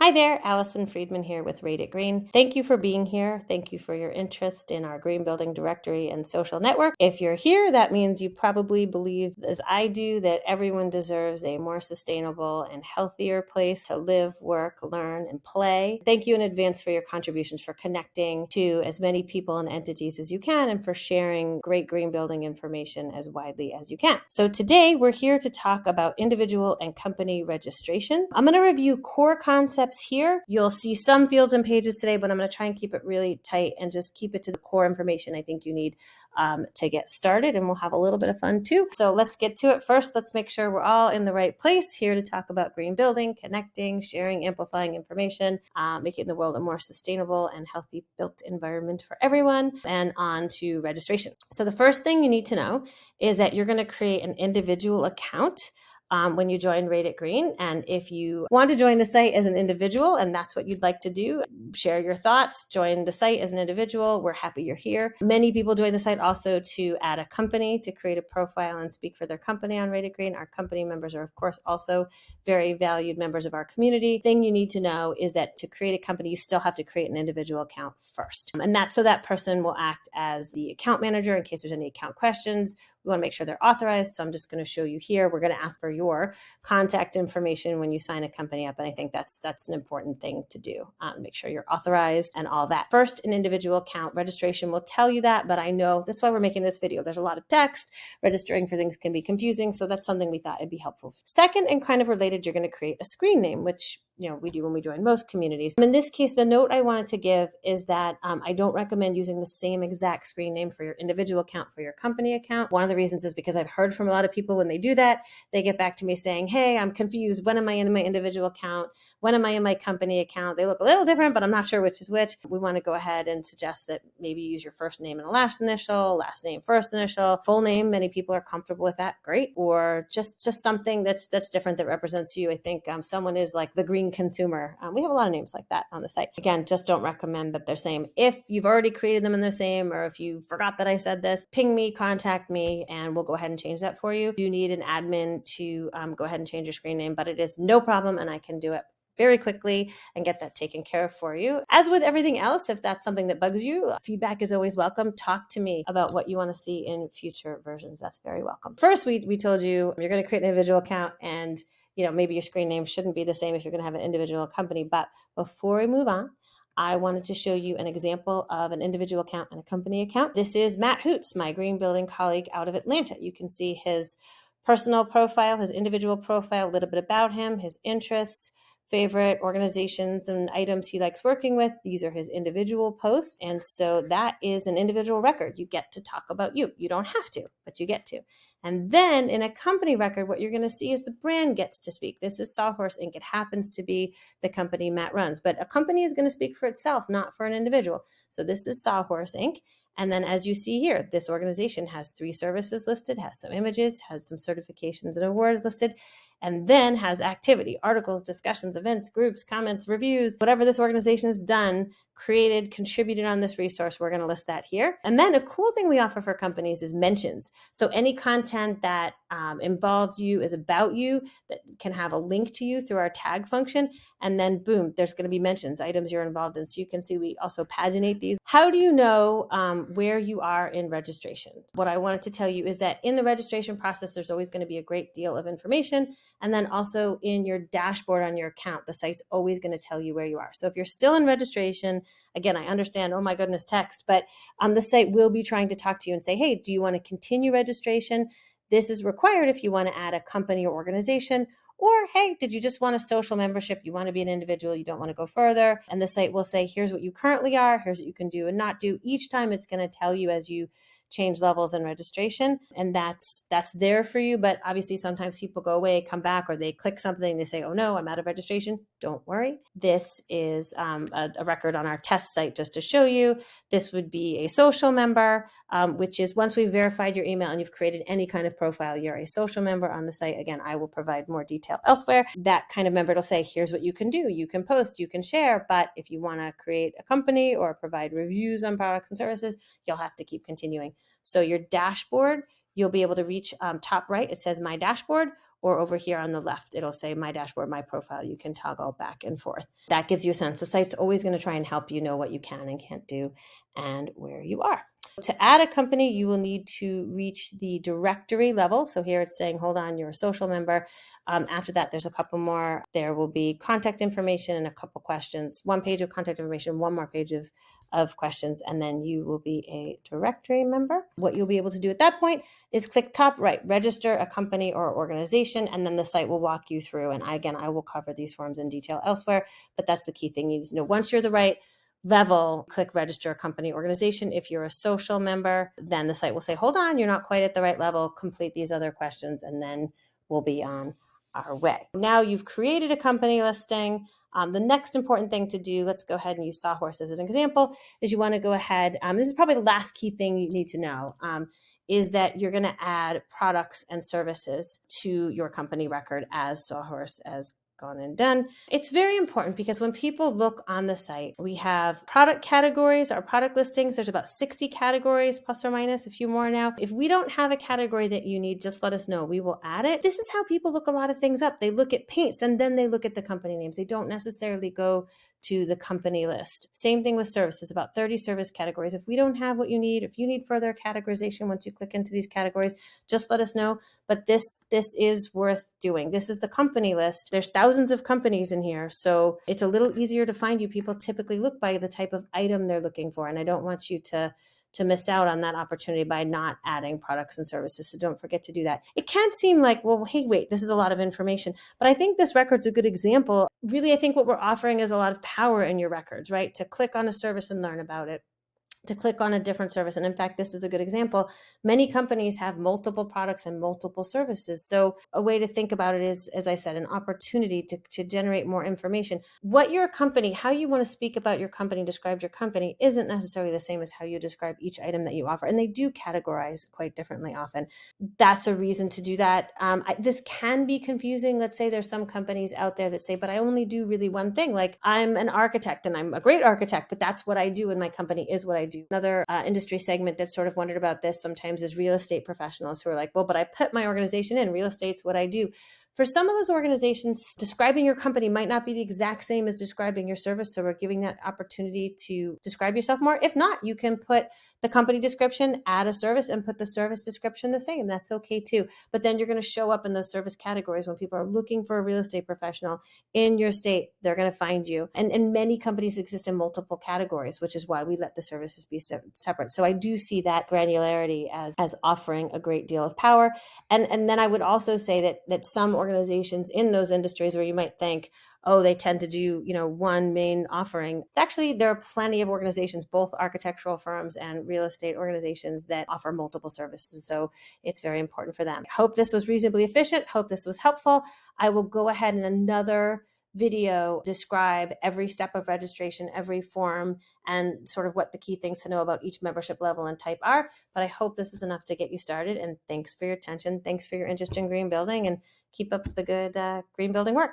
Hi there, Allison Friedman here with Rate It Green. Thank you for being here. Thank you for your interest in our green building directory and social network. If you're here, that means you probably believe, as I do, that everyone deserves a more sustainable and healthier place to live, work, learn, and play. Thank you in advance for your contributions, for connecting to as many people and entities as you can, and for sharing great green building information as widely as you can. So today we're here to talk about individual and company registration. I'm going to review core concepts here. You'll see some fields and pages today, but I'm going to try and keep it really tight and just keep it to the core information I think you need to get started, and we'll have a little bit of fun too. So let's get to it. First, let's make sure we're all in the right place here to talk about green building, connecting, sharing, amplifying information, making the world a more sustainable and healthy built environment for everyone, and on to registration. So the first thing you need to know is that you're going to create an individual account when you join Rate It Green. And if you want to join the site as an individual and that's what you'd like to do, share your thoughts, join the site as an individual. We're happy you're here. Many people join the site also to add a company, to create a profile and speak for their company on Rate It Green. Our company members are, of course, also very valued members of our community. The thing you need to know is that to create a company, you still have to create an individual account first. And that's so that person will act as the account manager in case there's any account questions. We want to make sure they're authorized. So I'm just going to show you here. We're going to ask for your contact information when you sign a company up. And I think that's an important thing to do. Make sure you're authorized and all that. First, an individual account registration will tell you that, but I know that's why we're making this video. There's a lot of text. Registering for things can be confusing. So that's something we thought it'd be helpful. Second, and kind of related, you're going to create a screen name, which we do when we join most communities. In this case, the note I wanted to give is that I don't recommend using the same exact screen name for your individual account for your company account. One of the reasons is because I've heard from a lot of people when they do that, they get back to me saying, hey, I'm confused. When am I in my individual account? When am I in my company account? They look a little different, but I'm not sure which is which. We want to go ahead and suggest that maybe use your first name and a last initial, last name, first initial, full name. Many people are comfortable with that. Great. Or just something that's different that represents you. I think someone is like the green consumer. We have a lot of names like that on the site. Again, just don't recommend that they're same. If you've already created them in the same, or if you forgot that I said this, ping me, contact me, and we'll go ahead and change that for you. You need an admin to go ahead and change your screen name, but it is no problem, and I can do it very quickly and get that taken care of for you. As with everything else, if that's something that bugs you, feedback is always welcome. Talk to me about what you want to see in future versions. That's very welcome. First, we told you you're going to create an individual account, and maybe your screen name shouldn't be the same if you're going to have an individual company. But before we move on, I wanted to show you an example of an individual account and a company account. This is Matt Hoots, my green building colleague out of Atlanta. You can see his personal profile, his individual profile, a little bit about him, his interests, favorite organizations and items he likes working with. These are his individual posts. And so that is an individual record. You get to talk about you. You don't have to, but you get to. And then in a company record, what you're going to see is the brand gets to speak. This is Sawhorse Inc. It happens to be the company Matt runs, but a company is going to speak for itself, not for an individual. So this is Sawhorse Inc. And then as you see here, this organization has 3 services listed, has some images, has some certifications and awards listed, and then has activity, articles, discussions, events, groups, comments, reviews, whatever this organization has done, created, contributed on this resource. We're going to list that here. And then a cool thing we offer for companies is mentions. So any content that involves you, is about you, that can have a link to you through our tag function. And then boom, there's going to be mentions, items you're involved in. So you can see we also paginate these. How do you know where you are in registration? What I wanted to tell you is that in the registration process, there's always going to be a great deal of information. And then also in your dashboard on your account, the site's always going to tell you where you are. So if you're still in registration, again, I understand, oh my goodness, text, but the site will be trying to talk to you and say, hey, do you want to continue registration? This is required if you want to add a company or organization. Or, hey, did you just want a social membership? You want to be an individual, you don't want to go further. And the site will say, here's what you currently are, here's what you can do and not do. Each time it's going to tell you as you change levels in registration. And that's there for you. But obviously sometimes people go away, come back, or they click something, they say, oh no, I'm out of registration. Don't worry. This is a record on our test site just to show you. This would be a social member, which is once we've verified your email and you've created any kind of profile, you're a social member on the site. Again, I will provide more detail elsewhere. That kind of member will say, here's what you can do. You can post, you can share, but if you want to create a company or provide reviews on products and services, you'll have to keep continuing. So your dashboard, you'll be able to reach top right. It says My Dashboard, or over here on the left, it'll say my dashboard, my profile. You can toggle back and forth. That gives you a sense. The site's always going to try and help you know what you can and can't do and where you are. To add a company, you will need to reach the directory level. So here it's saying, hold on, you're a social member. After that, there's a couple more. There will be contact information and a couple questions, 1 page of contact information, 1 more page of questions, and then you will be a directory member. What you'll be able to do at that point is click top right, register a company or organization, and then the site will walk you through. And I will cover these forms in detail elsewhere, but that's the key thing you need to know. Once you're the right level, click register a company organization. If you're a social member, then the site will say, hold on, you're not quite at the right level, complete these other questions, and then we'll be on our way. Now you've created a company listing. The next important thing to do, let's go ahead and use Sawhorse as an example, is you want to go ahead, this is probably the last key thing you need to know, is that you're going to add products and services to your company record as Sawhorse as gone and done. It's very important because when people look on the site, we have product categories, our product listings. There's about 60 categories, plus or minus a few more now. If we don't have a category that you need, just let us know. We will add it. This is how people look a lot of things up. They look at paints and then they look at the company names. They don't necessarily go to the company list. Same thing with services, about 30 service categories. If we don't have what you need, if you need further categorization, once you click into these categories, just let us know. But this is worth doing. This is the company list. There's thousands of companies in here, so it's a little easier to find you. People typically look by the type of item they're looking for, and I don't want you to miss out on that opportunity by not adding products and services. So don't forget to do that. It can seem like, well, hey, wait, this is a lot of information, but I think this record's a good example. Really, I think what we're offering is a lot of power in your records, right? To click on a service and learn about it, to click on a different service. And in fact, this is a good example. Many companies have multiple products and multiple services. So a way to think about it is, as I said, an opportunity to generate more information. What your company, how you want to speak about your company, describe your company, isn't necessarily the same as how you describe each item that you offer. And they do categorize quite differently often. That's a reason to do that. This can be confusing. Let's say there's some companies out there that say, but I only do really one thing. Like I'm an architect and I'm a great architect, but that's what I do and my company is what I do. Another industry segment that sort of wondered about this sometimes is real estate professionals who are like, well, but I put my organization in, real estate's what I do. For some of those organizations, describing your company might not be the exact same as describing your service. So we're giving that opportunity to describe yourself more. If not, you can put the company description, add a service, and put the service description the same. That's okay too. But then you're going to show up in those service categories when people are looking for a real estate professional in your state. They're going to find you. And many companies exist in multiple categories, which is why we let the services be separate. So I do see that granularity as offering a great deal of power. And then I would also say that some organizations in those industries where you might think, oh, they tend to do, one main offering. It's actually, there are plenty of organizations, both architectural firms and real estate organizations that offer multiple services. So it's very important for them. Hope this was reasonably efficient. Hope this was helpful. I will go ahead in another video describe every step of registration, every form, and sort of what the key things to know about each membership level and type are. But I hope this is enough to get you started. And thanks for your attention. Thanks for your interest in green building, and keep up the good green building work.